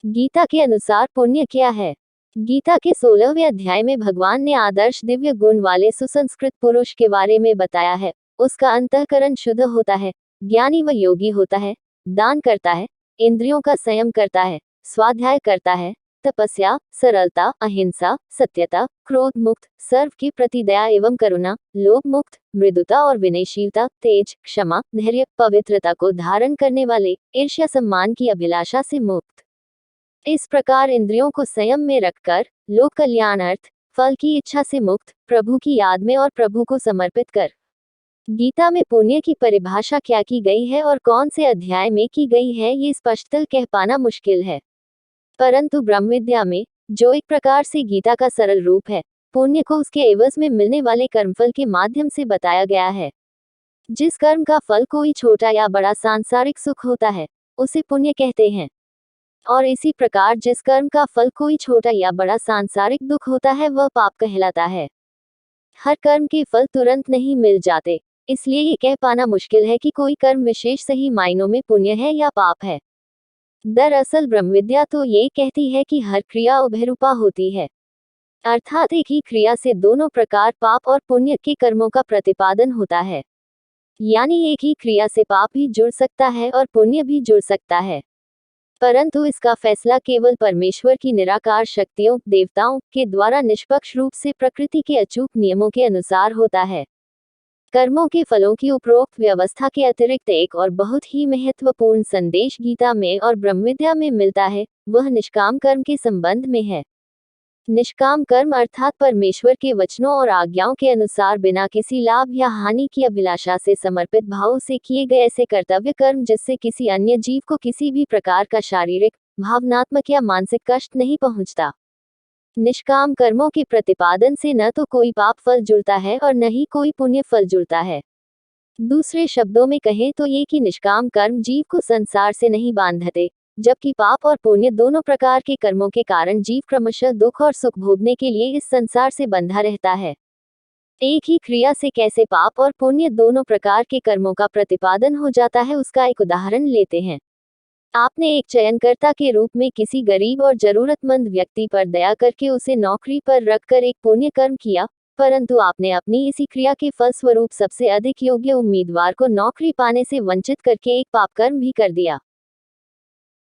गीता के अनुसार पुण्य क्या है? गीता के 16वें अध्याय में भगवान ने आदर्श दिव्य गुण वाले सुसंस्कृत पुरुष के बारे में बताया है। उसका अंतःकरण शुद्ध होता है, ज्ञानी व योगी होता है, दान करता है, इंद्रियों का संयम करता है, स्वाध्याय करता है, तपस्या, सरलता, अहिंसा, सत्यता, क्रोध मुक्त, सर्व के प्रति दया एवं करुणा, लोभ मुक्त, मृदुता और विनयशीलता, तेज, क्षमा, धैर्य, पवित्रता को धारण करने वाले, ईर्ष्या सम्मान की अभिलाषा से मुक्त। इस प्रकार इंद्रियों को संयम में रखकर, लोक कल्याणार्थ, फल की इच्छा से मुक्त, प्रभु की याद में और प्रभु को समर्पित कर। गीता में पुण्य की परिभाषा क्या की गई है और कौन से अध्याय में की गई है, ये स्पष्टतः कह पाना मुश्किल है। परंतु ब्रह्मविद्या में, जो एक प्रकार से गीता का सरल रूप है, पुण्य को उसके एवज में मिलने वाले कर्मफल के माध्यम से बताया गया है। जिस कर्म का फल कोई छोटा या बड़ा सांसारिक सुख होता है, उसे पुण्य कहते हैं। और इसी प्रकार जिस कर्म का फल कोई छोटा या बड़ा सांसारिक दुख होता है, वह पाप कहलाता है। हर कर्म के फल तुरंत नहीं मिल जाते, इसलिए ये कह पाना मुश्किल है कि कोई कर्म विशेष सही मायनों में पुण्य है या पाप है। दरअसल ब्रह्मविद्या तो ये कहती है कि हर क्रिया उभयरूपा होती है, अर्थात एक ही क्रिया से दोनों प्रकार पाप और पुण्य के कर्मों का प्रतिपादन होता है। यानी एक ही क्रिया से पाप भी जुड़ सकता है और पुण्य भी जुड़ सकता है, परंतु इसका फैसला केवल परमेश्वर की निराकार शक्तियों, देवताओं के द्वारा निष्पक्ष रूप से प्रकृति के अचूक नियमों के अनुसार होता है। कर्मों के फलों की उपरोक्त व्यवस्था के अतिरिक्त एक और बहुत ही महत्वपूर्ण संदेश गीता में और ब्रह्मविद्या में मिलता है, वह निष्काम कर्म के संबंध में है। निष्काम कर्म अर्थात परमेश्वर के वचनों और आज्ञाओं के अनुसार बिना किसी लाभ या हानि की अभिलाषा से समर्पित भाव से किए गए ऐसे कर्तव्य कर्म जिससे किसी अन्य जीव को किसी भी प्रकार का शारीरिक, भावनात्मक या मानसिक कष्ट नहीं पहुंचता। निष्काम कर्मों के प्रतिपादन से न तो कोई पाप फल जुड़ता है और न ही कोई पुण्य फल जुड़ता है। दूसरे शब्दों में कहें तो ये कि निष्काम कर्म जीव को संसार से नहीं बांधते, जबकि पाप और पुण्य दोनों प्रकार के कर्मों के कारण जीव क्रमशः दुख और सुख भोगने के लिए इस संसार से बंधा रहता है। एक ही क्रिया से कैसे पाप और पुण्य दोनों प्रकार के कर्मों का प्रतिपादन हो जाता है, उसका एक उदाहरण लेते हैं। आपने एक चयनकर्ता के रूप में किसी गरीब और जरूरतमंद व्यक्ति पर दया करके उसे नौकरी पर रखकर एक पुण्य कर्म किया, परंतु आपने अपनी इसी क्रिया के फलस्वरूप सबसे अधिक योग्य उम्मीदवार को नौकरी पाने से वंचित करके एक पाप कर्म भी कर दिया।